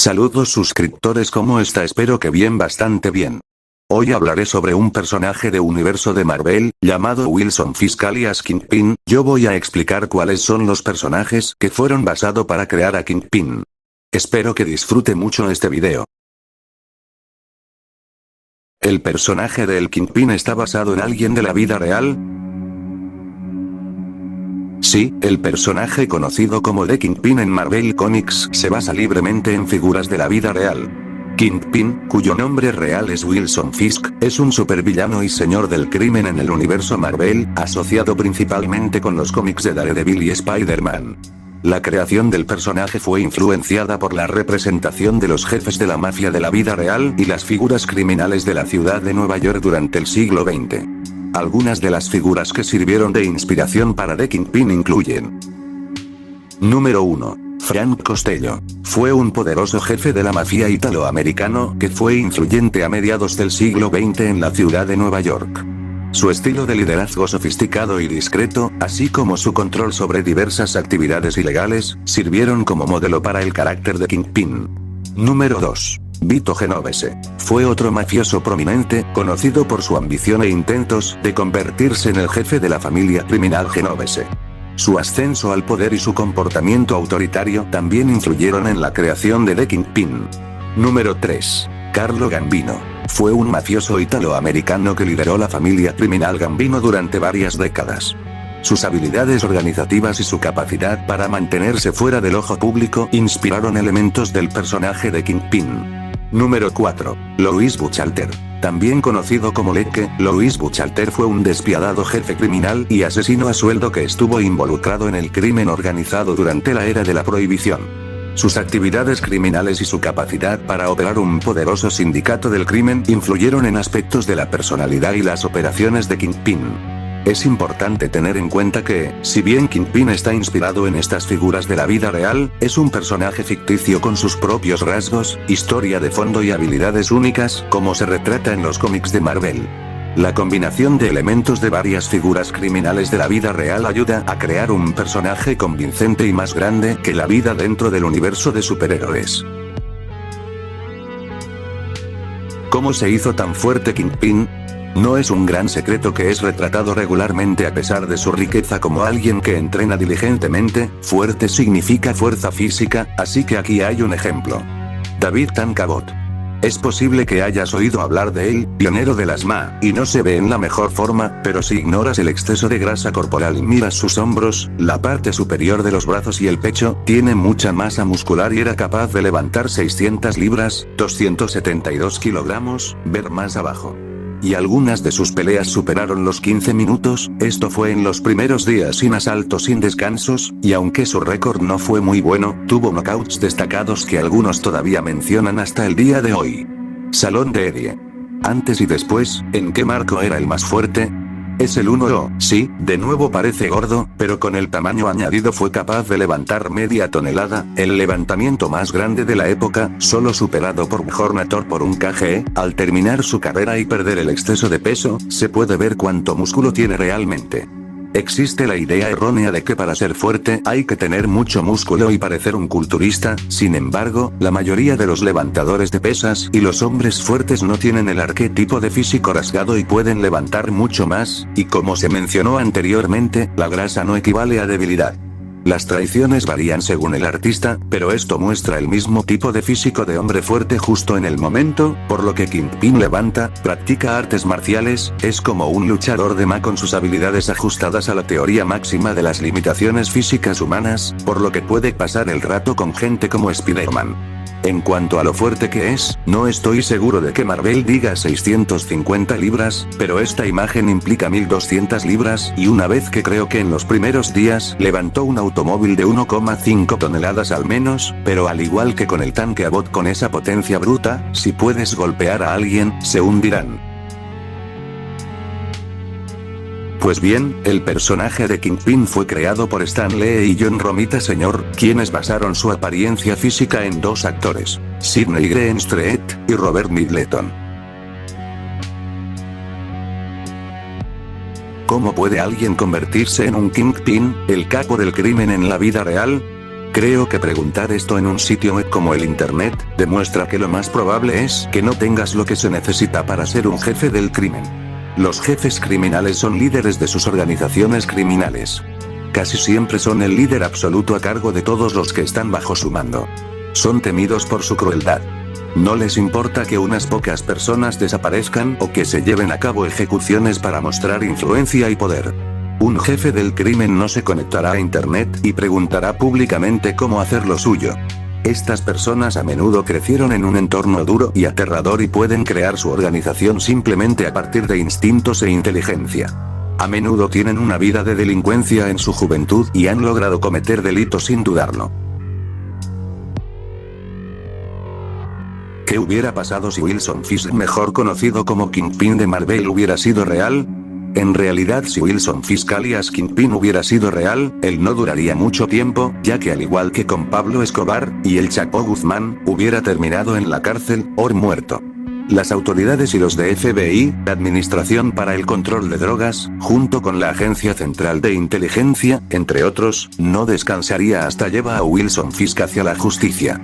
Saludos suscriptores, ¿cómo está? Espero que bien, bastante bien. Hoy hablaré sobre un personaje de universo de Marvel, llamado Wilson Fisk alias Kingpin. Yo voy a explicar cuáles son los personajes que fueron basados para crear a Kingpin. Espero que disfrute mucho este video. ¿El personaje del Kingpin está basado en alguien de la vida real? Sí, el personaje conocido como The Kingpin en Marvel Comics se basa libremente en figuras de la vida real. Kingpin, cuyo nombre real es Wilson Fisk, es un supervillano y señor del crimen en el universo Marvel, asociado principalmente con los cómics de Daredevil y Spider-Man. La creación del personaje fue influenciada por la representación de los jefes de la mafia de la vida real y las figuras criminales de la ciudad de Nueva York durante el siglo XX. Algunas de las figuras que sirvieron de inspiración para The Kingpin incluyen: Número 1. Frank Costello. Fue un poderoso jefe de la mafia italoamericano que fue influyente a mediados del siglo XX en la ciudad de Nueva York. Su estilo de liderazgo sofisticado y discreto, así como su control sobre diversas actividades ilegales, sirvieron como modelo para el carácter de Kingpin. Número 2. Vito Genovese. Fue otro mafioso prominente, conocido por su ambición e intentos de convertirse en el jefe de la familia criminal Genovese. Su ascenso al poder y su comportamiento autoritario también influyeron en la creación de The Kingpin. Número 3. Carlo Gambino. Fue un mafioso italoamericano que lideró la familia criminal Gambino durante varias décadas. Sus habilidades organizativas y su capacidad para mantenerse fuera del ojo público inspiraron elementos del personaje de Kingpin. Número 4. Louis Buchalter. También conocido como Leque, Louis Buchalter fue un despiadado jefe criminal y asesino a sueldo que estuvo involucrado en el crimen organizado durante la era de la prohibición. Sus actividades criminales y su capacidad para operar un poderoso sindicato del crimen influyeron en aspectos de la personalidad y las operaciones de Kingpin. Es importante tener en cuenta que, si bien Kingpin está inspirado en estas figuras de la vida real, es un personaje ficticio con sus propios rasgos, historia de fondo y habilidades únicas, como se retrata en los cómics de Marvel. La combinación de elementos de varias figuras criminales de la vida real ayuda a crear un personaje convincente y más grande que la vida dentro del universo de superhéroes. ¿Cómo se hizo tan fuerte Kingpin? No es un gran secreto que es retratado regularmente a pesar de su riqueza como alguien que entrena diligentemente. Fuerte significa fuerza física, así que aquí hay un ejemplo. David Tancabot. Es posible que hayas oído hablar de él, pionero de las MA, y no se ve en la mejor forma, pero si ignoras el exceso de grasa corporal y miras sus hombros, la parte superior de los brazos y el pecho, tiene mucha masa muscular y era capaz de levantar 600 libras, 272 kilogramos, ver más abajo. Y algunas de sus peleas superaron los 15 minutos, esto fue en los primeros días sin asaltos sin descansos, y aunque su récord no fue muy bueno, tuvo knockouts destacados que algunos todavía mencionan hasta el día de hoy. Salón de Erie. Antes y después, ¿en qué marco era el más fuerte? Es el 1. Sí, de nuevo parece gordo, pero con el tamaño añadido fue capaz de levantar media tonelada, el levantamiento más grande de la época, solo superado por Hornator por un kg. Al terminar su carrera y perder el exceso de peso, se puede ver cuánto músculo tiene realmente. Existe la idea errónea de que para ser fuerte hay que tener mucho músculo y parecer un culturista. Sin embargo, la mayoría de los levantadores de pesas y los hombres fuertes no tienen el arquetipo de físico rasgado y pueden levantar mucho más, y como se mencionó anteriormente, la grasa no equivale a debilidad. Las traiciones varían según el artista, pero esto muestra el mismo tipo de físico de hombre fuerte justo en el momento, por lo que Kingpin levanta, practica artes marciales, es como un luchador de MA con sus habilidades ajustadas a la teoría máxima de las limitaciones físicas humanas, por lo que puede pasar el rato con gente como Spider-Man. En cuanto a lo fuerte que es, no estoy seguro de que Marvel diga 650 libras, pero esta imagen implica 1200 libras y una vez que creo que en los primeros días levantó un automóvil de 1,5 toneladas al menos, pero al igual que con el tanque Abbott con esa potencia bruta, si puedes golpear a alguien, se hundirán. Pues bien, el personaje de Kingpin fue creado por Stan Lee y John Romita Sr., quienes basaron su apariencia física en dos actores, Sidney Greenstreet y Robert Middleton. ¿Cómo puede alguien convertirse en un Kingpin, el capo del crimen en la vida real? Creo que preguntar esto en un sitio web como el internet, demuestra que lo más probable es que no tengas lo que se necesita para ser un jefe del crimen. Los jefes criminales son líderes de sus organizaciones criminales. Casi siempre son el líder absoluto a cargo de todos los que están bajo su mando. Son temidos por su crueldad. No les importa que unas pocas personas desaparezcan o que se lleven a cabo ejecuciones para mostrar influencia y poder. Un jefe del crimen no se conectará a internet y preguntará públicamente cómo hacer lo suyo. Estas personas a menudo crecieron en un entorno duro y aterrador y pueden crear su organización simplemente a partir de instintos e inteligencia. A menudo tienen una vida de delincuencia en su juventud y han logrado cometer delitos sin dudarlo. ¿Qué hubiera pasado si Wilson Fisk, mejor conocido como Kingpin de Marvel, hubiera sido real? En realidad, si Wilson Fisk alias Kingpin hubiera sido real, él no duraría mucho tiempo, ya que al igual que con Pablo Escobar y el Chapo Guzmán, hubiera terminado en la cárcel, o muerto. Las autoridades y los de FBI, la Administración para el Control de Drogas, junto con la Agencia Central de Inteligencia, entre otros, no descansaría hasta llevar a Wilson Fisk hacia la justicia.